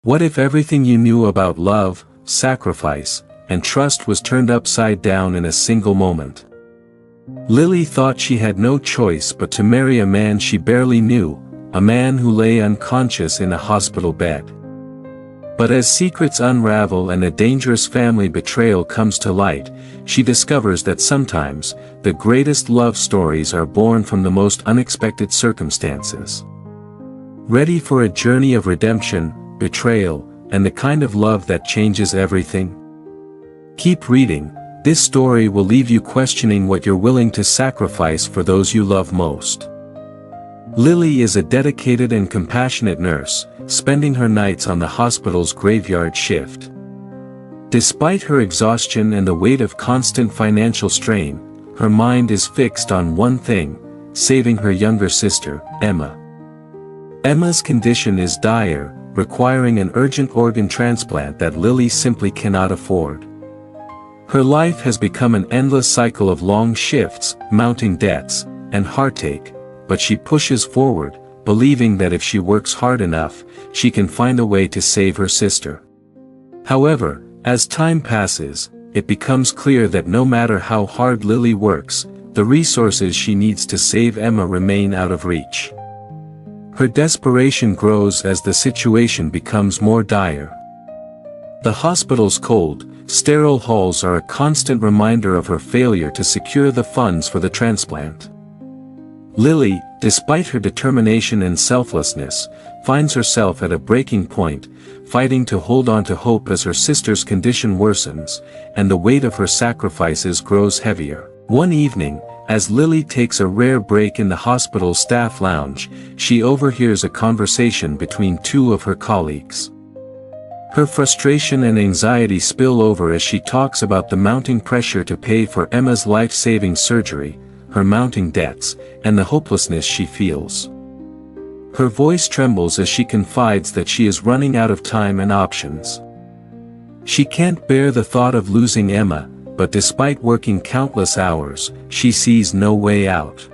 What if everything you knew about love, sacrifice, and trust was turned upside down in a single moment? Lily thought she had no choice but to marry a man she barely knew, a man who lay unconscious in a hospital bed. But as secrets unravel and a dangerous family betrayal comes to light, she discovers that sometimes, the greatest love stories are born from the most unexpected circumstances. Ready for a journey of redemption, betrayal, and the kind of love that changes everything? Keep reading. This story will leave you questioning what you're willing to sacrifice for those you love most. Lily is a dedicated and compassionate nurse, spending her nights on the hospital's graveyard shift. Despite her exhaustion and the weight of constant financial strain, her mind is fixed on one thing: saving her younger sister, Emma. Emma's condition is dire, requiring an urgent organ transplant that Lily simply cannot afford. Her life has become an endless cycle of long shifts, mounting debts, and heartache, but she pushes forward, believing that if she works hard enough, she can find a way to save her sister. However, as time passes, it becomes clear that no matter how hard Lily works, the resources she needs to save Emma remain out of reach. Her desperation grows as the situation becomes more dire. The hospital's cold, sterile halls are a constant reminder of her failure to secure the funds for the transplant. Lily, despite her determination and selflessness, finds herself at a breaking point, fighting to hold on to hope as her sister's condition worsens, and the weight of her sacrifices grows heavier. One evening, as Lily takes a rare break in the hospital's staff lounge, she overhears a conversation between two of her colleagues. Her frustration and anxiety spill over as she talks about the mounting pressure to pay for Emma's life-saving surgery, her mounting debts, and the hopelessness she feels. Her voice trembles as she confides that she is running out of time and options. She can't bear the thought of losing Emma, but despite working countless hours, she sees no way out.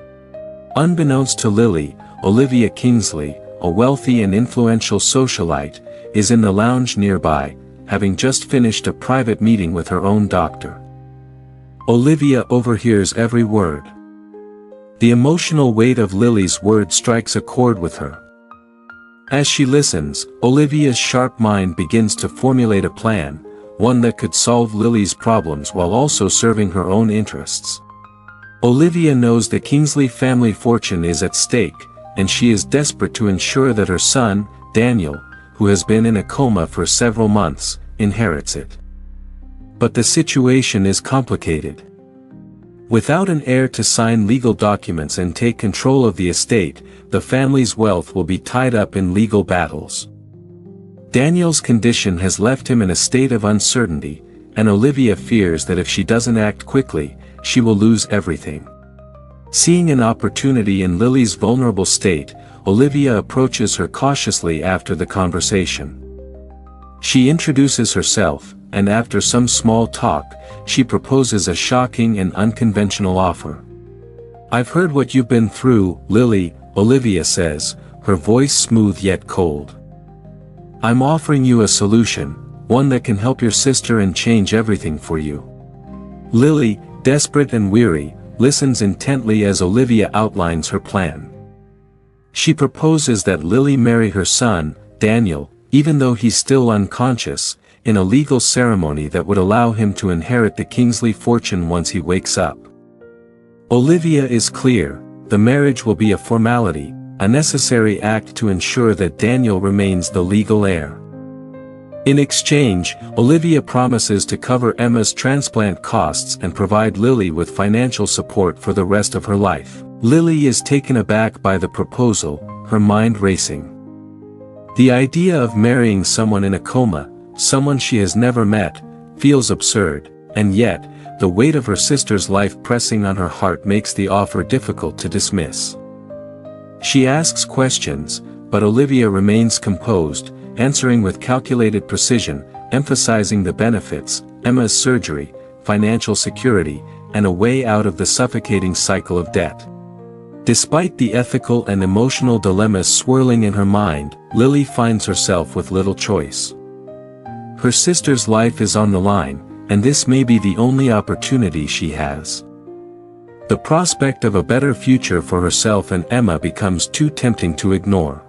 Unbeknownst to Lily, Olivia Kingsley, a wealthy and influential socialite, is in the lounge nearby, having just finished a private meeting with her own doctor. Olivia overhears every word. The emotional weight of Lily's words strikes a chord with her. As she listens, Olivia's sharp mind begins to formulate a plan, one that could solve Lily's problems while also serving her own interests. Olivia knows the Kingsley family fortune is at stake, and she is desperate to ensure that her son, Daniel, who has been in a coma for several months, inherits it. But the situation is complicated. Without an heir to sign legal documents and take control of the estate, the family's wealth will be tied up in legal battles. Daniel's condition has left him in a state of uncertainty, and Olivia fears that if she doesn't act quickly, she will lose everything. Seeing an opportunity in Lily's vulnerable state, Olivia approaches her cautiously after the conversation. She introduces herself, and after some small talk, she proposes a shocking and unconventional offer. "I've heard what you've been through, Lily," Olivia says, her voice smooth yet cold. "I'm offering you a solution, one that can help your sister and change everything for you." Lily, desperate and weary, listens intently as Olivia outlines her plan. She proposes that Lily marry her son, Daniel, even though he's still unconscious, in a legal ceremony that would allow him to inherit the Kingsley fortune once he wakes up. Olivia is clear: the marriage will be a formality, a necessary act to ensure that Daniel remains the legal heir. In exchange, Olivia promises to cover Emma's transplant costs and provide Lily with financial support for the rest of her life. Lily is taken aback by the proposal, her mind racing. The idea of marrying someone in a coma, someone she has never met, feels absurd, and yet, the weight of her sister's life pressing on her heart makes the offer difficult to dismiss. She asks questions, but Olivia remains composed, answering with calculated precision, emphasizing the benefits: Emma's surgery, financial security, and a way out of the suffocating cycle of debt. Despite the ethical and emotional dilemmas swirling in her mind, Lily finds herself with little choice. Her sister's life is on the line, and this may be the only opportunity she has. The prospect of a better future for herself and Emma becomes too tempting to ignore.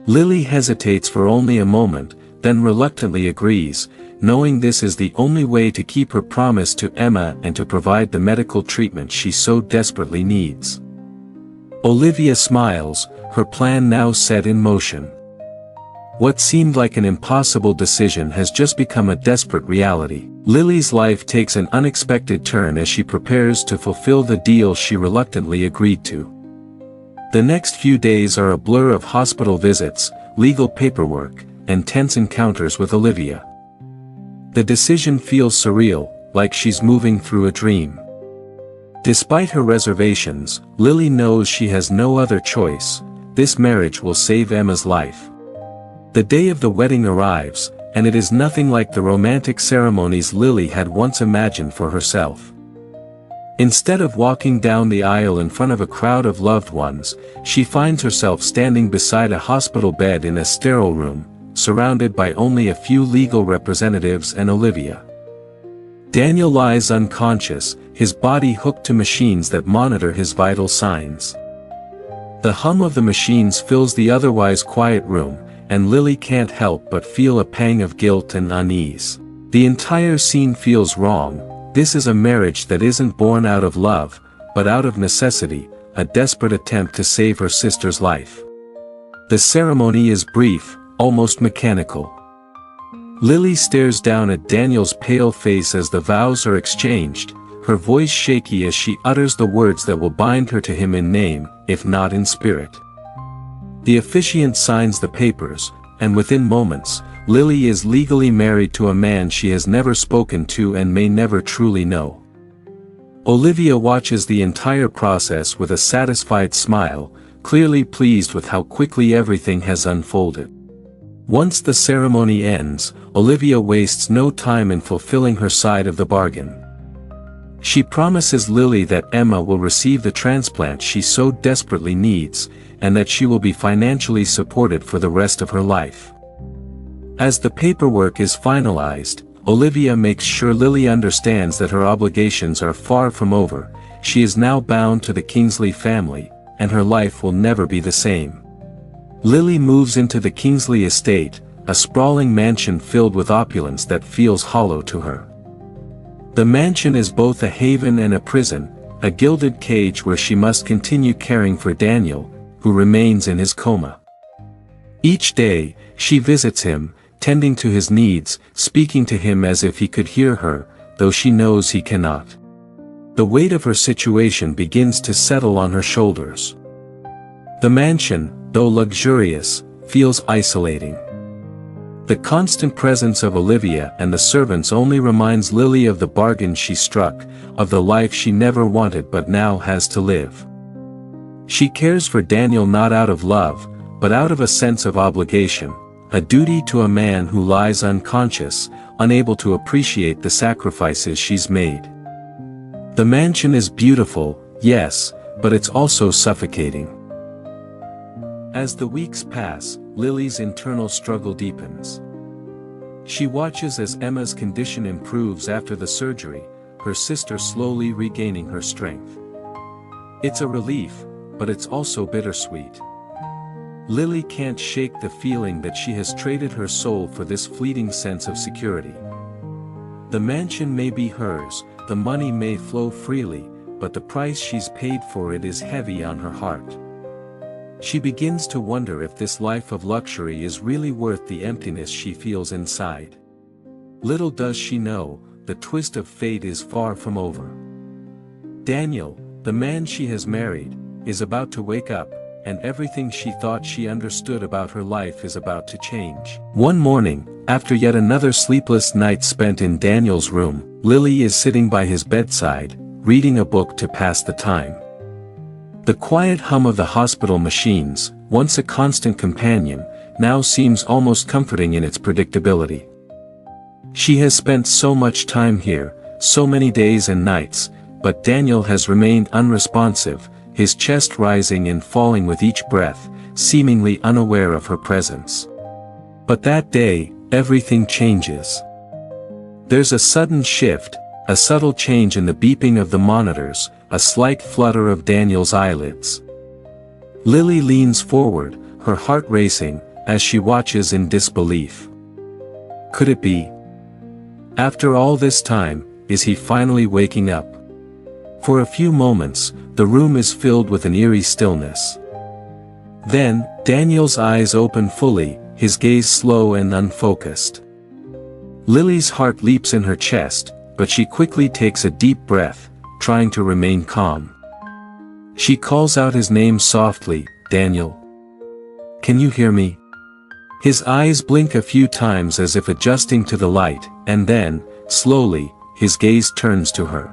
Lily hesitates for only a moment, then reluctantly agrees, knowing this is the only way to keep her promise to Emma and to provide the medical treatment she so desperately needs. Olivia smiles, her plan now set in motion. What seemed like an impossible decision has just become a desperate reality. Lily's life takes an unexpected turn as she prepares to fulfill the deal she reluctantly agreed to. The next few days are a blur of hospital visits, legal paperwork, and tense encounters with Olivia. The decision feels surreal, like she's moving through a dream. Despite her reservations, Lily knows she has no other choice. This marriage will save Emma's life. The day of the wedding arrives, and it is nothing like the romantic ceremonies Lily had once imagined for herself. Instead of walking down the aisle in front of a crowd of loved ones, she finds herself standing beside a hospital bed in a sterile room, surrounded by only a few legal representatives and Olivia. Daniel lies unconscious, his body hooked to machines that monitor his vital signs. The hum of the machines fills the otherwise quiet room, and Lily can't help but feel a pang of guilt and unease. The entire scene feels wrong. This is a marriage that isn't born out of love, but out of necessity, a desperate attempt to save her sister's life. The ceremony is brief, almost mechanical. Lily stares down at Daniel's pale face as the vows are exchanged, her voice shaky as she utters the words that will bind her to him in name, if not in spirit. The officiant signs the papers, and within moments, Lily is legally married to a man she has never spoken to and may never truly know. Olivia watches the entire process with a satisfied smile, clearly pleased with how quickly everything has unfolded. Once the ceremony ends, Olivia wastes no time in fulfilling her side of the bargain. She promises Lily that Emma will receive the transplant she so desperately needs, and that she will be financially supported for the rest of her life. As the paperwork is finalized, Olivia makes sure Lily understands that her obligations are far from over. She is now bound to the Kingsley family, and her life will never be the same. Lily moves into the Kingsley estate, a sprawling mansion filled with opulence that feels hollow to her. The mansion is both a haven and a prison, a gilded cage where she must continue caring for Daniel, who remains in his coma. Each day, she visits him, tending to his needs, speaking to him as if he could hear her, though she knows he cannot. The weight of her situation begins to settle on her shoulders. The mansion, though luxurious, feels isolating. The constant presence of Olivia and the servants only reminds Lily of the bargain she struck, of the life she never wanted but now has to live. She cares for Daniel not out of love, but out of a sense of obligation, a duty to a man who lies unconscious, unable to appreciate the sacrifices she's made. The mansion is beautiful, yes, but it's also suffocating. As the weeks pass, Lily's internal struggle deepens. She watches as Emma's condition improves after the surgery, her sister slowly regaining her strength. It's a relief, but it's also bittersweet. Lily can't shake the feeling that she has traded her soul for this fleeting sense of security. The mansion may be hers, the money may flow freely, but the price she's paid for it is heavy on her heart. She begins to wonder if this life of luxury is really worth the emptiness she feels inside. Little does she know, the twist of fate is far from over. Daniel, the man she has married, is about to wake up, and everything she thought she understood about her life is about to change. One morning, after yet another sleepless night spent in Daniel's room, Lily is sitting by his bedside, reading a book to pass the time. The quiet hum of the hospital machines, once a constant companion, now seems almost comforting in its predictability. She has spent so much time here, so many days and nights, but Daniel has remained unresponsive, his chest rising and falling with each breath, seemingly unaware of her presence. But that day, everything changes. There's a sudden shift, a subtle change in the beeping of the monitors, a slight flutter of Daniel's eyelids. Lily leans forward, her heart racing, as she watches in disbelief. Could it be? After all this time, is he finally waking up? For a few moments, the room is filled with an eerie stillness. Then, Daniel's eyes open fully, his gaze slow and unfocused. Lily's heart leaps in her chest, but she quickly takes a deep breath, trying to remain calm. She calls out his name softly, "Daniel. Can you hear me?" His eyes blink a few times as if adjusting to the light, and then, slowly, his gaze turns to her.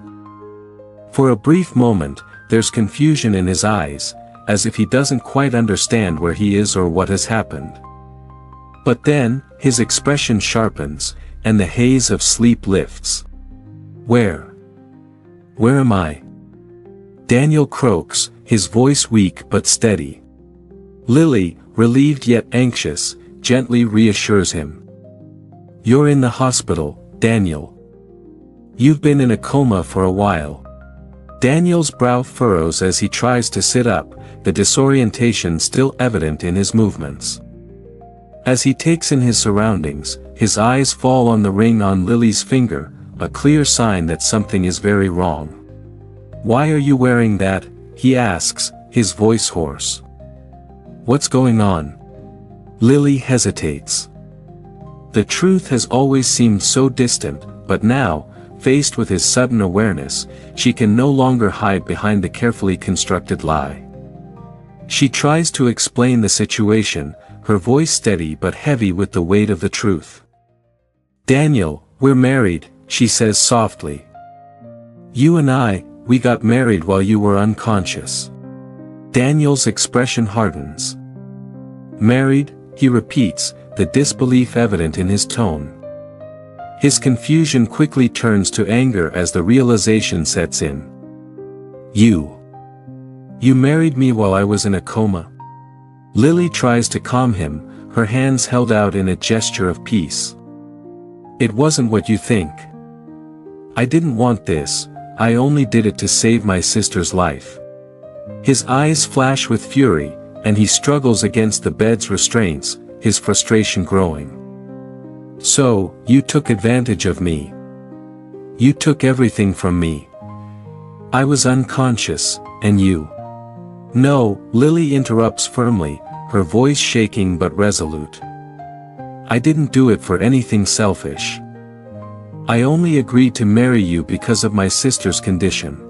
For a brief moment, there's confusion in his eyes, as if he doesn't quite understand where he is or what has happened. But then, his expression sharpens, and the haze of sleep lifts. Where am I? Daniel croaks, his voice weak but steady. Lily, relieved yet anxious, gently reassures him. You're in the hospital, Daniel. You've been in a coma for a while. Daniel's brow furrows as he tries to sit up, the disorientation still evident in his movements. As he takes in his surroundings, his eyes fall on the ring on Lily's finger, a clear sign that something is very wrong. Why are you wearing that? He asks, his voice hoarse. What's going on? Lily hesitates. The truth has always seemed so distant, but now, faced with his sudden awareness, she can no longer hide behind the carefully constructed lie. She tries to explain the situation, her voice steady but heavy with the weight of the truth. Daniel, we're married, she says softly. You and we got married while you were unconscious. Daniel's expression hardens. Married, he repeats, the disbelief evident in his tone. His confusion quickly turns to anger as the realization sets in. You married me while I was in a coma? Lily tries to calm him, her hands held out in a gesture of peace. It wasn't what you think. I didn't want this, I only did it to save my sister's life. His eyes flash with fury, and he struggles against the bed's restraints, his frustration growing. So, you took advantage of me. You took everything from me. I was unconscious, and you. No, Lily interrupts firmly, her voice shaking but resolute. I didn't do it for anything selfish. I only agreed to marry you because of my sister's condition.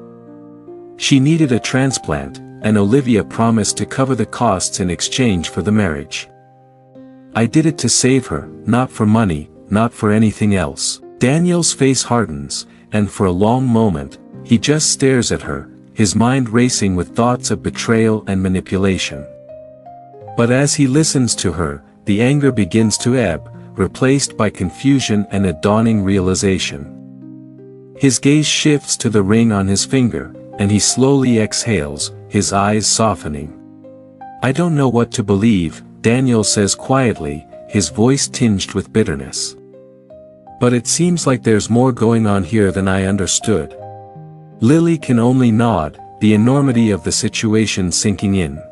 She needed a transplant, and Olivia promised to cover the costs in exchange for the marriage. I did it to save her, not for money, not for anything else. Daniel's face hardens, and for a long moment, he just stares at her, his mind racing with thoughts of betrayal and manipulation. But as he listens to her, the anger begins to ebb, replaced by confusion and a dawning realization. His gaze shifts to the ring on his finger, and he slowly exhales, his eyes softening. I don't know what to believe, Daniel says quietly, his voice tinged with bitterness. But it seems like there's more going on here than I understood. Lily can only nod, the enormity of the situation sinking in.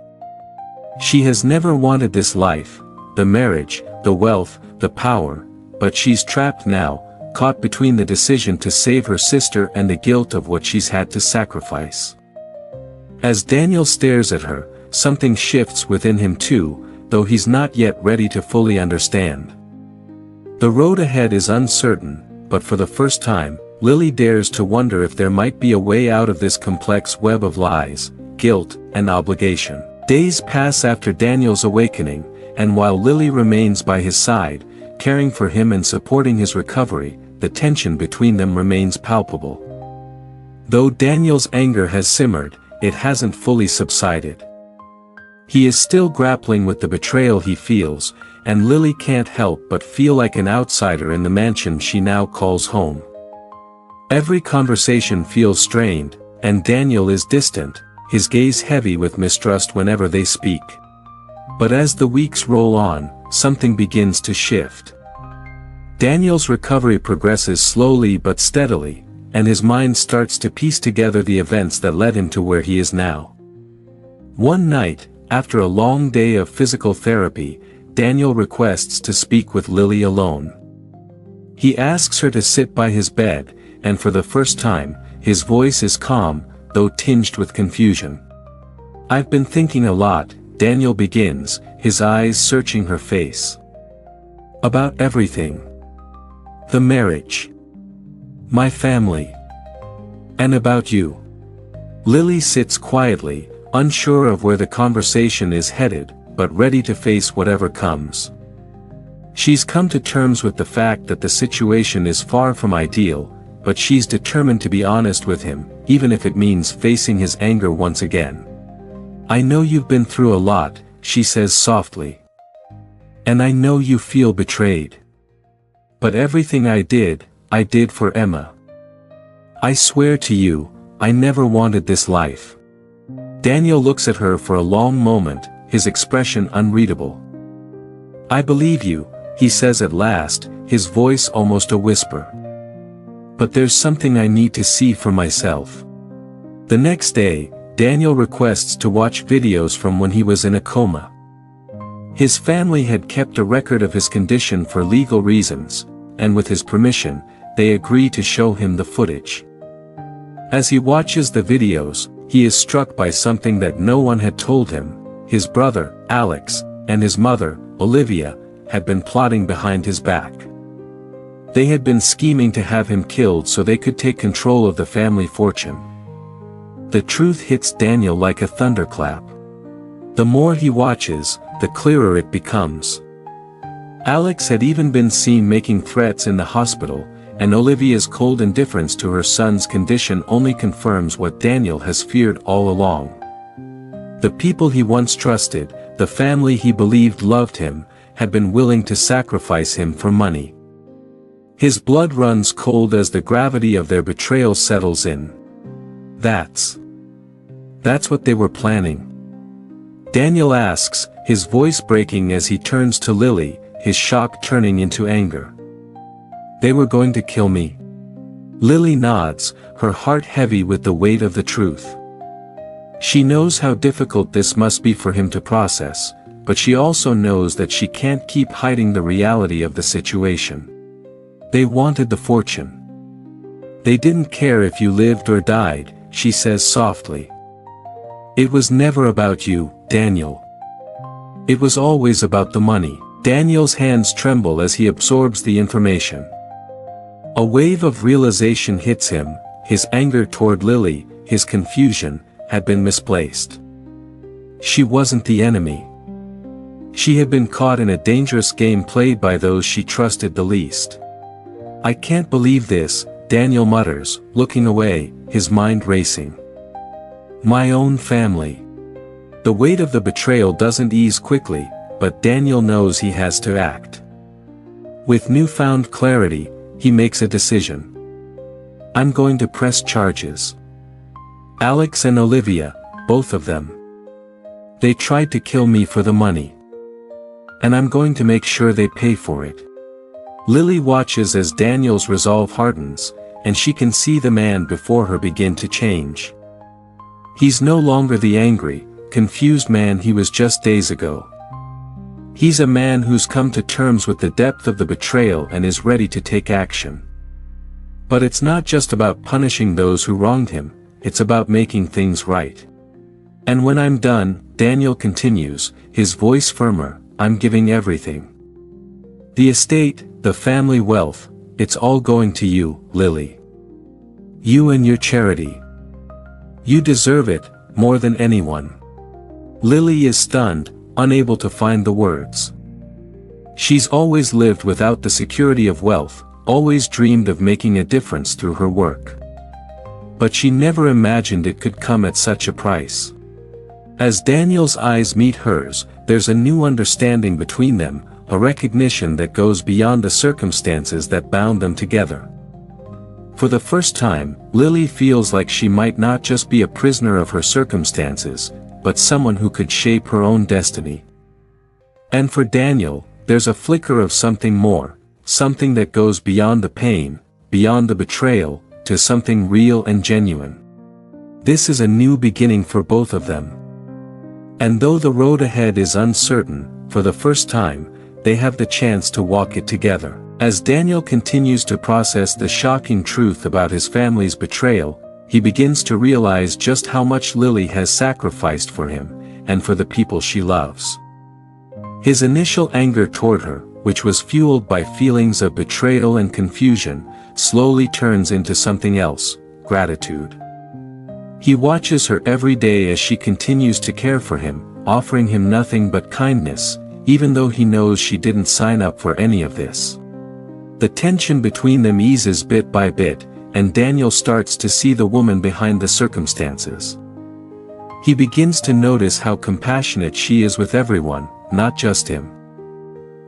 She has never wanted this life, the marriage, the wealth, the power, but she's trapped now, caught between the decision to save her sister and the guilt of what she's had to sacrifice. As Daniel stares at her, something shifts within him too, though he's not yet ready to fully understand. The road ahead is uncertain, but for the first time, Lily dares to wonder if there might be a way out of this complex web of lies, guilt, and obligation. Days pass after Daniel's awakening, and while Lily remains by his side, caring for him and supporting his recovery, the tension between them remains palpable. Though Daniel's anger has simmered, it hasn't fully subsided. He is still grappling with the betrayal he feels, and Lily can't help but feel like an outsider in the mansion she now calls home. Every conversation feels strained, and Daniel is distant, his gaze heavy with mistrust whenever they speak. But as the weeks roll on, something begins to shift. Daniel's recovery progresses slowly but steadily, and his mind starts to piece together the events that led him to where he is now. One night, after a long day of physical therapy, Daniel requests to speak with Lily alone. He asks her to sit by his bed, and for the first time, his voice is calm, though tinged with confusion. "I've been thinking a lot," Daniel begins, his eyes searching her face. "About everything. The marriage. My family. And about you." Lily sits quietly, unsure of where the conversation is headed, but ready to face whatever comes. She's come to terms with the fact that the situation is far from ideal, but she's determined to be honest with him, even if it means facing his anger once again. "I know you've been through a lot," she says softly. "And I know you feel betrayed. But everything I did for Emma. I swear to you, I never wanted this life." Daniel looks at her for a long moment, his expression unreadable. "I believe you," he says at last, his voice almost a whisper. "But there's something I need to see for myself." The next day, Daniel requests to watch videos from when he was in a coma. His family had kept a record of his condition for legal reasons, and with his permission, they agree to show him the footage. As he watches the videos, he is struck by something that no one had told him. His brother, Alex, and his mother, Olivia, had been plotting behind his back. They had been scheming to have him killed so they could take control of the family fortune. The truth hits Daniel like a thunderclap. The more he watches, the clearer it becomes. Alex had even been seen making threats in the hospital, and Olivia's cold indifference to her son's condition only confirms what Daniel has feared all along. The people he once trusted, the family he believed loved him, had been willing to sacrifice him for money. His blood runs cold as the gravity of their betrayal settles in. That's what they were planning. Daniel asks, his voice breaking as he turns to Lily, his shock turning into anger. "They were going to kill me?" Lily nods, her heart heavy with the weight of the truth. She knows how difficult this must be for him to process, but she also knows that she can't keep hiding the reality of the situation. They wanted the fortune. "They didn't care if you lived or died," she says softly. "It was never about you, Daniel. It was always about the money." Daniel's hands tremble as he absorbs the information. A wave of realization hits him, his anger toward Lily, his confusion, had been misplaced. She wasn't the enemy. She had been caught in a dangerous game played by those she trusted the least. "I can't believe this," Daniel mutters, looking away, his mind racing. "My own family." The weight of the betrayal doesn't ease quickly, but Daniel knows he has to act. With newfound clarity, he makes a decision. "I'm going to press charges. Alex and Olivia, both of them. They tried to kill me for the money. And I'm going to make sure they pay for it." Lily watches as Daniel's resolve hardens, and she can see the man before her begin to change. He's no longer the angry, confused man he was just days ago. He's a man who's come to terms with the depth of the betrayal and is ready to take action. But it's not just about punishing those who wronged him, it's about making things right. "And when I'm done," Daniel continues, his voice firmer, "I'm giving everything. The estate, the family wealth, it's all going to you, Lily. You and your charity. You deserve it, more than anyone." Lily is stunned, unable to find the words. She's always lived without the security of wealth, always dreamed of making a difference through her work. But she never imagined it could come at such a price. As Daniel's eyes meet hers, there's a new understanding between them, a recognition that goes beyond the circumstances that bound them together. For the first time, Lily feels like she might not just be a prisoner of her circumstances, but someone who could shape her own destiny. And for Daniel, there's a flicker of something more, something that goes beyond the pain, beyond the betrayal, to something real and genuine. This is a new beginning for both of them. And though the road ahead is uncertain, for the first time, they have the chance to walk it together. As Daniel continues to process the shocking truth about his family's betrayal, he begins to realize just how much Lily has sacrificed for him, and for the people she loves. His initial anger toward her, which was fueled by feelings of betrayal and confusion, slowly turns into something else, gratitude. He watches her every day as she continues to care for him, offering him nothing but kindness, even though he knows she didn't sign up for any of this. The tension between them eases bit by bit, and Daniel starts to see the woman behind the circumstances. He begins to notice how compassionate she is with everyone, not just him.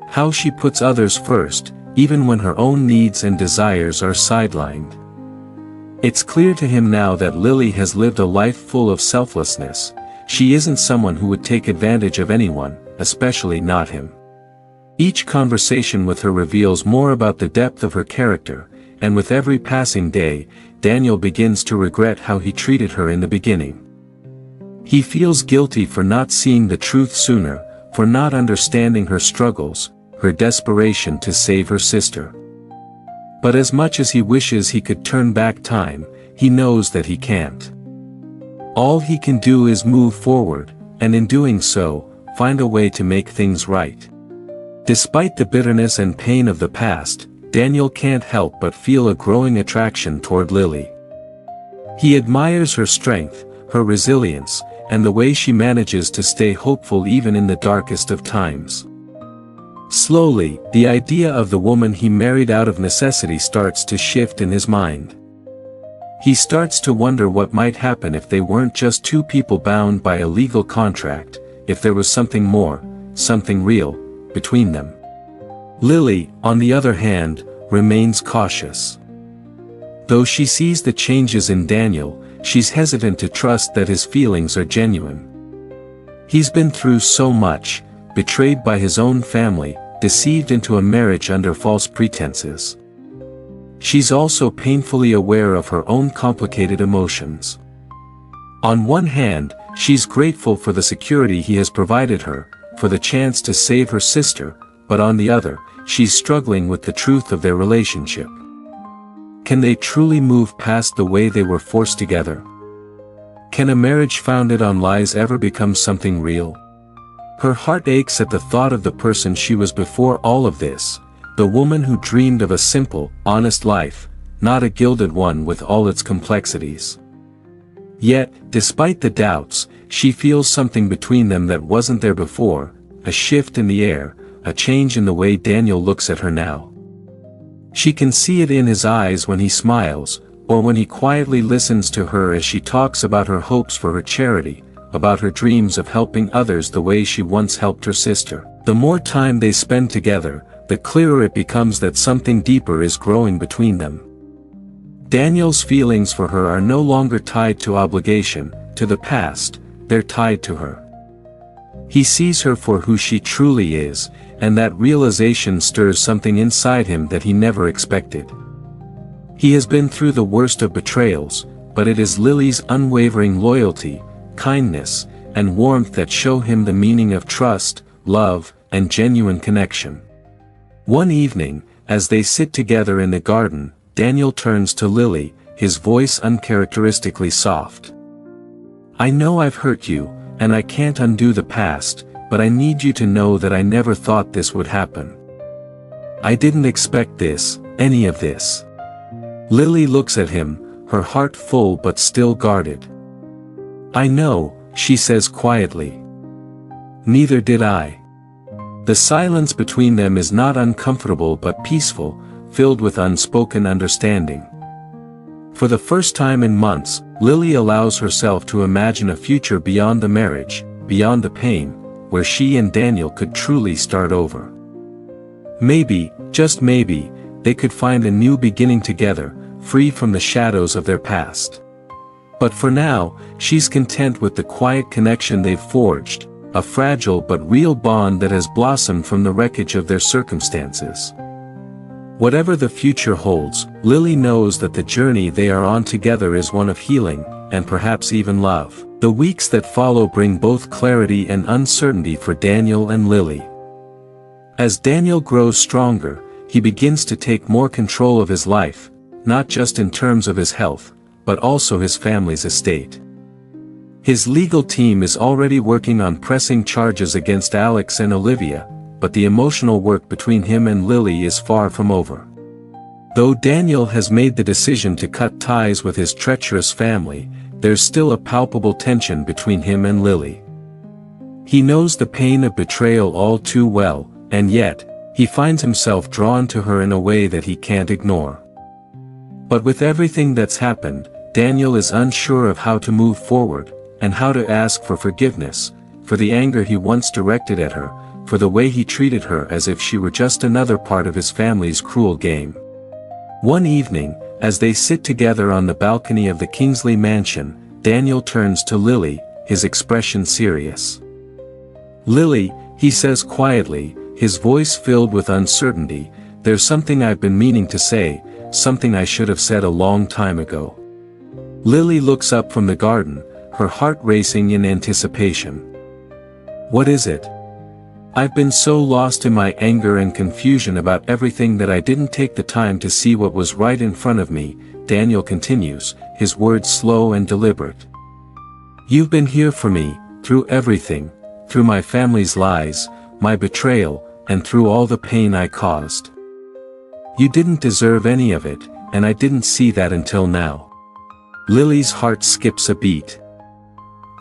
How she puts others first, even when her own needs and desires are sidelined. It's clear to him now that Lily has lived a life full of selflessness. She isn't someone who would take advantage of anyone, especially not him. Each conversation with her reveals more about the depth of her character, and with every passing day, Daniel begins to regret how he treated her in the beginning. He feels guilty for not seeing the truth sooner, for not understanding her struggles, her desperation to save her sister. But as much as he wishes he could turn back time, he knows that he can't. All he can do is move forward, and in doing so, find a way to make things right. Despite the bitterness and pain of the past, Daniel can't help but feel a growing attraction toward Lily. He admires her strength, her resilience, and the way she manages to stay hopeful even in the darkest of times. Slowly, the idea of the woman he married out of necessity starts to shift in his mind. He starts to wonder what might happen if they weren't just two people bound by a legal contract, if there was something more, something real, between them. Lily, on the other hand, remains cautious. Though she sees the changes in Daniel, she's hesitant to trust that his feelings are genuine. He's been through so much, betrayed by his own family, deceived into a marriage under false pretenses. She's also painfully aware of her own complicated emotions. On one hand, she's grateful for the security he has provided her, for the chance to save her sister, but on the other, she's struggling with the truth of their relationship. Can they truly move past the way they were forced together? Can a marriage founded on lies ever become something real? Her heart aches at the thought of the person she was before all of this, the woman who dreamed of a simple, honest life, not a gilded one with all its complexities. Yet, despite the doubts, she feels something between them that wasn't there before, a shift in the air, a change in the way Daniel looks at her now. She can see it in his eyes when he smiles, or when he quietly listens to her as she talks about her hopes for her charity, about her dreams of helping others the way she once helped her sister. The more time they spend together, the clearer it becomes that something deeper is growing between them. Daniel's feelings for her are no longer tied to obligation, to the past, they're tied to her. He sees her for who she truly is, and that realization stirs something inside him that he never expected. He has been through the worst of betrayals, but it is Lily's unwavering loyalty, kindness, and warmth that show him the meaning of trust, love, and genuine connection. One evening, as they sit together in the garden, Daniel turns to Lily, his voice uncharacteristically soft. "I know I've hurt you, and I can't undo the past, but I need you to know that I never thought this would happen. I didn't expect this, any of this." Lily looks at him, her heart full but still guarded. "I know," she says quietly. "Neither did I." The silence between them is not uncomfortable but peaceful, filled with unspoken understanding. For the first time in months, Lily allows herself to imagine a future beyond the marriage, beyond the pain, where she and Daniel could truly start over. Maybe, just maybe, they could find a new beginning together, free from the shadows of their past. But for now, she's content with the quiet connection they've forged, a fragile but real bond that has blossomed from the wreckage of their circumstances. Whatever the future holds, Lily knows that the journey they are on together is one of healing, and perhaps even love. The weeks that follow bring both clarity and uncertainty for Daniel and Lily. As Daniel grows stronger, he begins to take more control of his life, not just in terms of his health, but also his family's estate. His legal team is already working on pressing charges against Alex and Olivia, but the emotional work between him and Lily is far from over. Though Daniel has made the decision to cut ties with his treacherous family, there's still a palpable tension between him and Lily. He knows the pain of betrayal all too well, and yet, he finds himself drawn to her in a way that he can't ignore. But with everything that's happened, Daniel is unsure of how to move forward, and how to ask for forgiveness, for the anger he once directed at her, for the way he treated her as if she were just another part of his family's cruel game. One evening, as they sit together on the balcony of the Kingsley mansion, Daniel turns to Lily, his expression serious. "Lily," he says quietly, his voice filled with uncertainty, "there's something I've been meaning to say, something I should have said a long time ago." Lily looks up from the garden, her heart racing in anticipation. "What is it?" "I've been so lost in my anger and confusion about everything that I didn't take the time to see what was right in front of me," Daniel continues, his words slow and deliberate. "You've been here for me, through everything, through my family's lies, my betrayal, and through all the pain I caused. You didn't deserve any of it, and I didn't see that until now." Lily's heart skips a beat.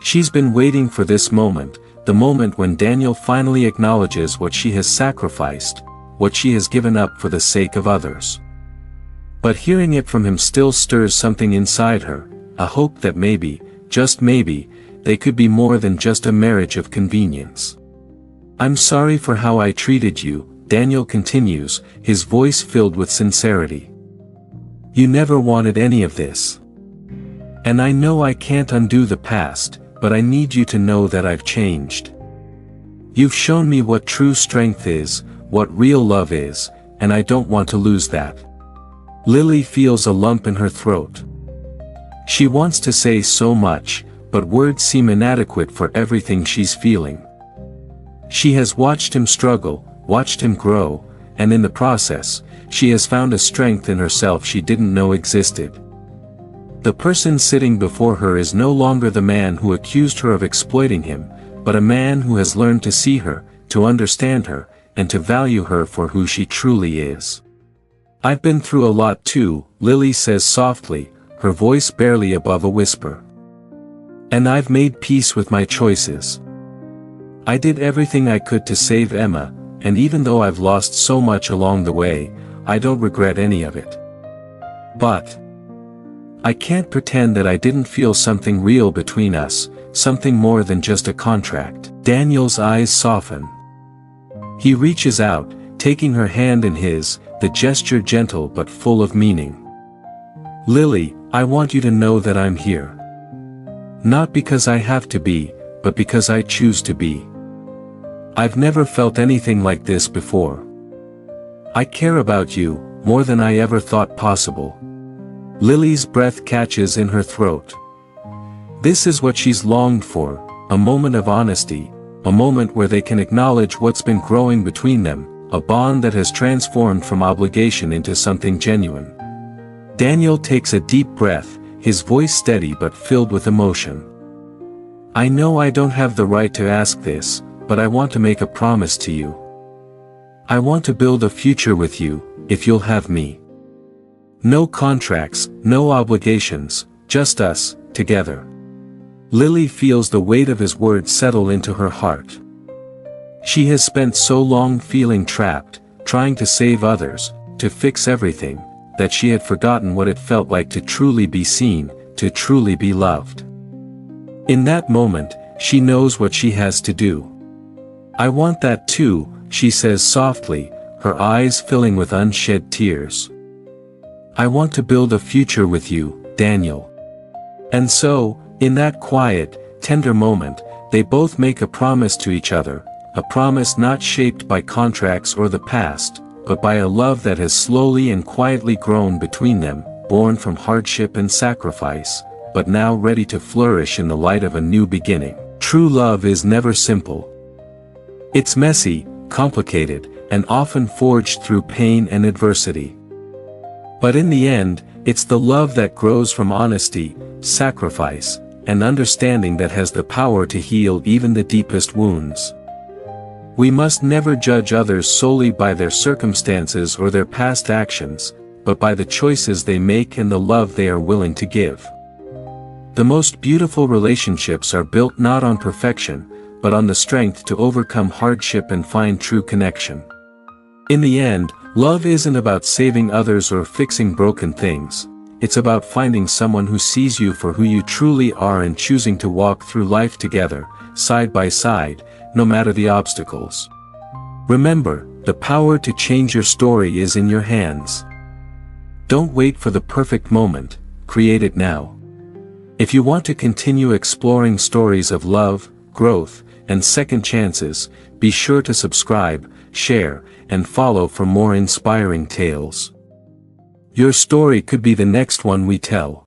She's been waiting for this moment, the moment when Daniel finally acknowledges what she has sacrificed, what she has given up for the sake of others. But hearing it from him still stirs something inside her, a hope that maybe, just maybe, they could be more than just a marriage of convenience. "I'm sorry for how I treated you," Daniel continues, his voice filled with sincerity. "You never wanted any of this. And I know I can't undo the past, but I need you to know that I've changed. You've shown me what true strength is, what real love is, and I don't want to lose that." Lily feels a lump in her throat. She wants to say so much, but words seem inadequate for everything she's feeling. She has watched him struggle, watched him grow, and in the process, she has found a strength in herself she didn't know existed. The person sitting before her is no longer the man who accused her of exploiting him, but a man who has learned to see her, to understand her, and to value her for who she truly is. "I've been through a lot too," Lily says softly, her voice barely above a whisper. "And I've made peace with my choices. I did everything I could to save Emma, and even though I've lost so much along the way, I don't regret any of it. But I can't pretend that I didn't feel something real between us, something more than just a contract." Daniel's eyes soften. He reaches out, taking her hand in his, the gesture gentle but full of meaning. "Lily, I want you to know that I'm here. Not because I have to be, but because I choose to be. I've never felt anything like this before. I care about you, more than I ever thought possible." Lily's breath catches in her throat. This is what she's longed for, a moment of honesty, a moment where they can acknowledge what's been growing between them, a bond that has transformed from obligation into something genuine. Daniel takes a deep breath, his voice steady but filled with emotion. "I know I don't have the right to ask this, but I want to make a promise to you. I want to build a future with you, if you'll have me. No contracts, no obligations, just us, together." Lily feels the weight of his words settle into her heart. She has spent so long feeling trapped, trying to save others, to fix everything, that she had forgotten what it felt like to truly be seen, to truly be loved. In that moment, she knows what she has to do. "I want that too," she says softly, her eyes filling with unshed tears. I want to build a future with you, Daniel. And so, in that quiet, tender moment, they both make a promise to each other, a promise not shaped by contracts or the past, but by a love that has slowly and quietly grown between them, born from hardship and sacrifice, but now ready to flourish in the light of a new beginning. True love is never simple. It's messy, complicated, and often forged through pain and adversity. But in the end, it's the love that grows from honesty, sacrifice, and understanding that has the power to heal even the deepest wounds. We must never judge others solely by their circumstances or their past actions, but by the choices they make and the love they are willing to give. The most beautiful relationships are built not on perfection, but on the strength to overcome hardship and find true connection. In the end, love isn't about saving others or fixing broken things. It's about finding someone who sees you for who you truly are and choosing to walk through life together, side by side, no matter the obstacles. Remember, the power to change your story is in your hands. Don't wait for the perfect moment, create it now. If you want to continue exploring stories of love, growth, and second chances, be sure to subscribe, share, and follow for more inspiring tales. Your story could be the next one we tell.